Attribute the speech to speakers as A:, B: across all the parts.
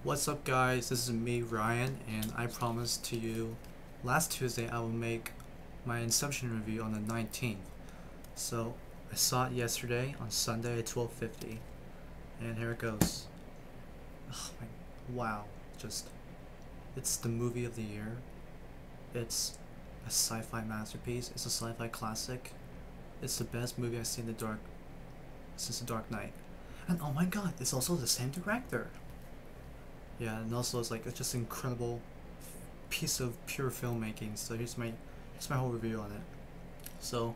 A: What's up guys, this is me Ryan, and I promised to you last Tuesday I will make my Inception review on the 19th. So I saw it yesterday on Sunday at 12:50, and here it goes. Oh wow, just it's the movie of the year. It's a sci-fi masterpiece, it's a sci-fi classic. It's the best movie I've seen since The Dark Knight. And oh my god, it's also the same director. Yeah, and also it's just an incredible piece of pure filmmaking. So here's my whole review on it. So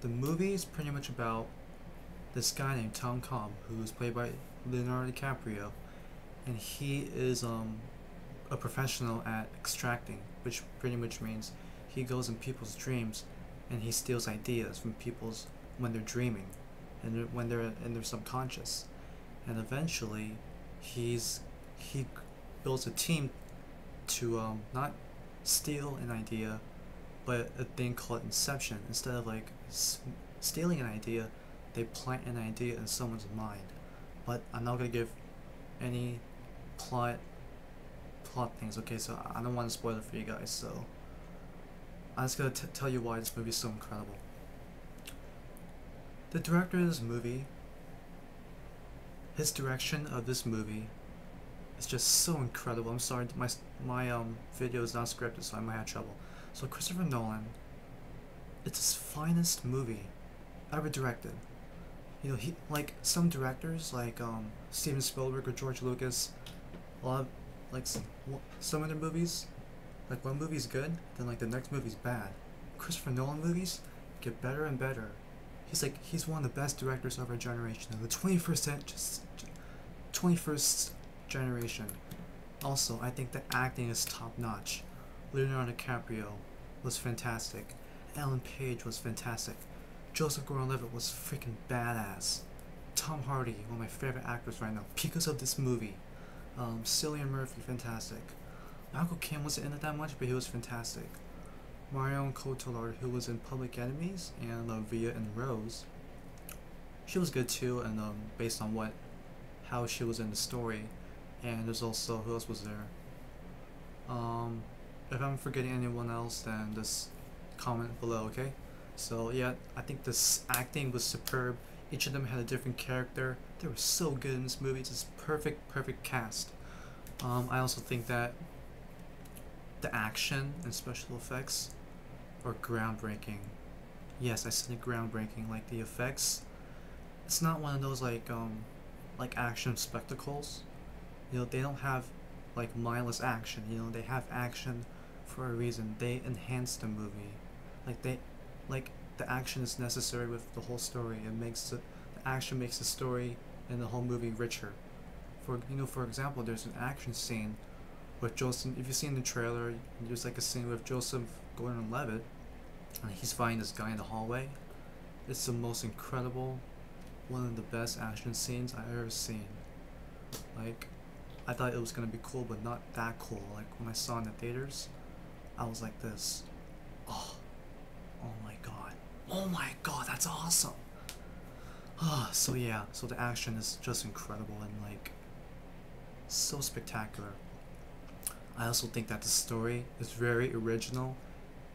A: the movie is pretty much about this guy named Tom Cobb, who is played by Leonardo DiCaprio, and he is a professional at extracting, which pretty much means he goes in people's dreams and he steals ideas from people's when they're dreaming and when they're in their subconscious, and eventually he builds a team to not steal an idea, but a thing called inception. Instead of stealing an idea, they plant an idea in someone's mind. But I'm not gonna give any plot things. Okay, so I don't want to spoil it for you guys. So I'm just gonna tell you why this movie is so incredible. The director of this movie, his direction of this movie it's just so incredible. I'm sorry, my video is not scripted, so I might have trouble. So Christopher Nolan, it's his finest movie ever directed. You know, he like some directors like Steven Spielberg or George Lucas, a lot of some of their movies, like one movie's good, then the next movie's bad. Christopher Nolan movies get better and better. He's one of the best directors of our generation, of the 21st generation. Also, I think the acting is top notch. Leonardo DiCaprio was fantastic. Ellen Page was fantastic. Joseph Gordon-Levitt was freaking badass. Tom Hardy, one of my favorite actors right now, because of this movie. Cillian Murphy, fantastic. Michael Caine wasn't in it that much, but he was fantastic. Marion Cotillard, who was in Public Enemies and Via and Rose, she was good too, and based on how she was in the story. And there's also, who else was there? If I'm forgetting anyone else, then just comment below, okay? So yeah, I think this acting was superb. Each of them had a different character. They were so good in this movie. It's just perfect cast. I also think that the action and special effects are groundbreaking. Yes, I said groundbreaking. Like the effects, it's not one of those like action spectacles. You know, they don't have mindless action. You know, they have action for a reason. They enhance the movie. The action is necessary with the whole story. The action makes the story and the whole movie richer. For example, there's an action scene with Joseph. If you've seen the trailer, there's a scene with Joseph Gordon-Levitt, and he's fighting this guy in the hallway. It's the most incredible, one of the best action scenes I've ever seen. I thought it was gonna be cool, but not that cool. When I saw it in the theaters, I was like this. Oh my god, that's awesome. So yeah, so the action is just incredible and so spectacular. I also think that the story is very original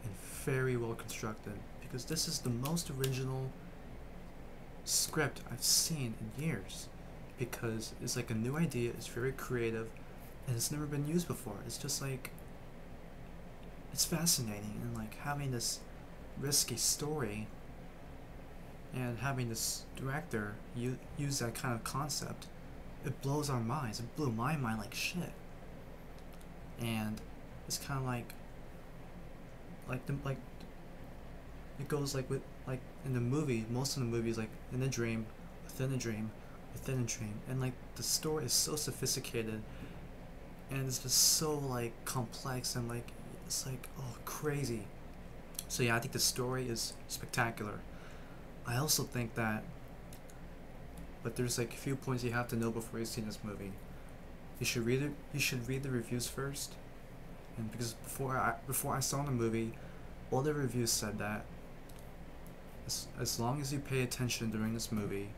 A: and very well constructed, because this is the most original script I've seen in years. Because it's a new idea, it's very creative, and it's never been used before. It's just it's fascinating, and having this risky story and having this director use that kind of concept, it blows our minds. It blew my mind like shit. And it's kind of it goes with in the movie, most of the movies in a dream, within a dream, within a dream, and the story is so sophisticated, and it's just so complex, and it's oh, crazy. So yeah, I think the story is spectacular. I also think that, but there's a few points you have to know before you see this movie. You should read it. You should read the reviews first, and because before I saw the movie, all the reviews said that as long as you pay attention during this movie,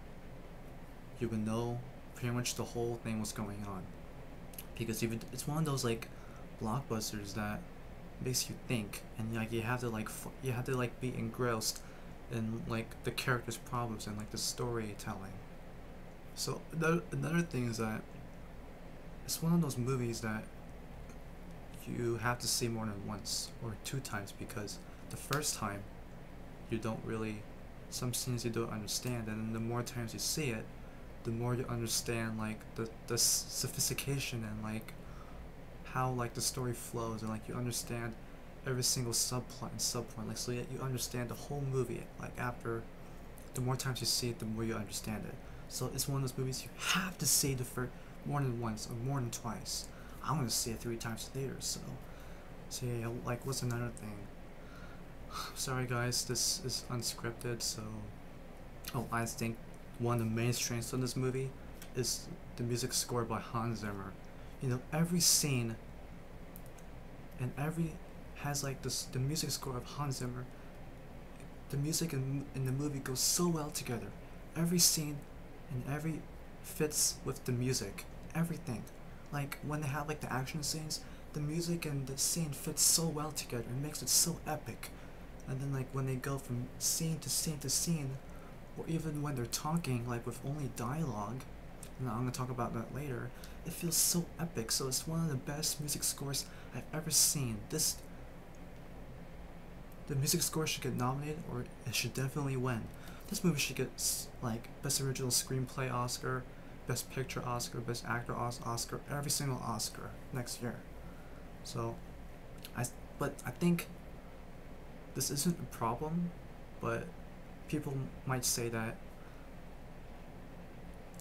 A: you would know pretty much the whole thing was going on. because even it's one of those like blockbusters that makes you think, and like you have to like you have to like be engrossed in like the characters' problems and like the storytelling. So another thing is that it's one of those movies that you have to see more than once or two times, because the first time you don't really, some scenes you don't understand, and then the more times you see it, the more you understand like the sophistication and like how like the story flows, and like you understand every single subplot and subpoint, like so you understand the whole movie. Like after the more times you see it, the more you understand it. So it's one of those movies you have to see the first more than once or more than twice. I'm gonna see it 3 times later. So yeah, like what's another thing? Sorry guys, this is unscripted. So I think one of the main strengths of this movie is the music score by Hans Zimmer. You know, every scene and every has like this, the music score of Hans Zimmer. The music in the movie goes so well together. Every scene and every fits with the music. Everything. Like when they have like the action scenes, the music and the scene fits so well together. It makes it so epic. And then like when they go from scene to scene to scene, or even when they're talking like with only dialogue, and I'm gonna talk about that later, it feels so epic. So it's one of the best music scores I've ever seen. The music score should get nominated, or it should definitely win. This movie should get like Best Original Screenplay Oscar, Best Picture Oscar, Best Actor Oscar, every single Oscar next year. So, but I think this isn't a problem, but people might say that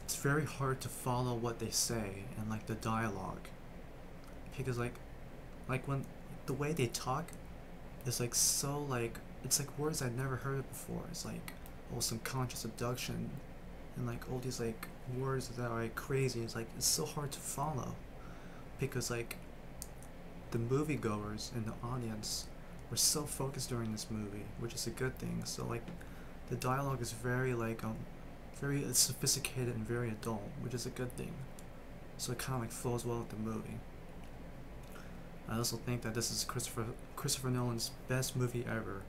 A: it's very hard to follow what they say and like the dialogue, because like when the way they talk is like so like, it's like words I'd never heard of before. It's like, oh, subconscious abduction, and like all these like words that are like crazy. It's like it's so hard to follow, because like the moviegoers and the audience were so focused during this movie, which is a good thing. So like the dialogue is very like very sophisticated and very adult, which is a good thing. So it kind of like flows well with the movie. I also think that this is Christopher Nolan's best movie ever.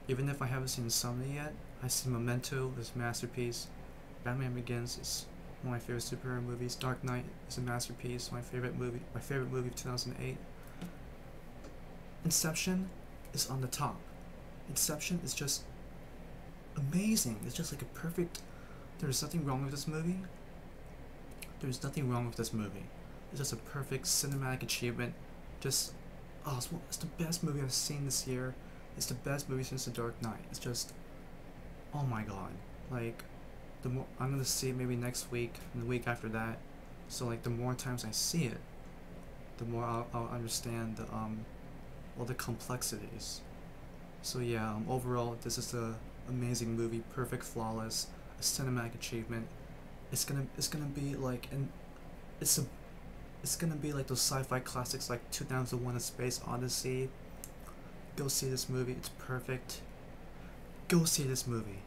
A: Even if I haven't seen Insomnia yet, I see Memento, his masterpiece. Batman Begins is one of my favorite superhero movies. Dark Knight is a masterpiece, my favorite movie of 2008. Inception is on the top. Inception is just amazing. It's just like a perfect. There's nothing wrong with this movie. There's nothing wrong with this movie. It's just a perfect cinematic achievement. Just, oh, it's the best movie I've seen this year. It's the best movie since The Dark Knight. It's just, oh my god. Like, the more I'm gonna see it maybe next week and the week after that. So like the more times I see it, the more I'll understand the all the complexities. So yeah, overall this is a amazing movie, perfect, flawless, a cinematic achievement. It's gonna be like it's gonna be like those sci-fi classics like 2001: A Space Odyssey. Go see this movie. It's perfect. Go see this movie.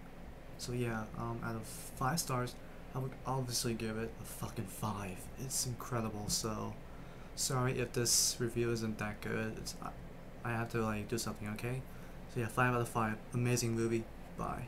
A: So yeah, out of 5 stars, I would obviously give it a fucking 5. It's incredible. So sorry if this review isn't that good. I have to like do something, okay? So yeah, 5 out of 5. Amazing movie. Bye.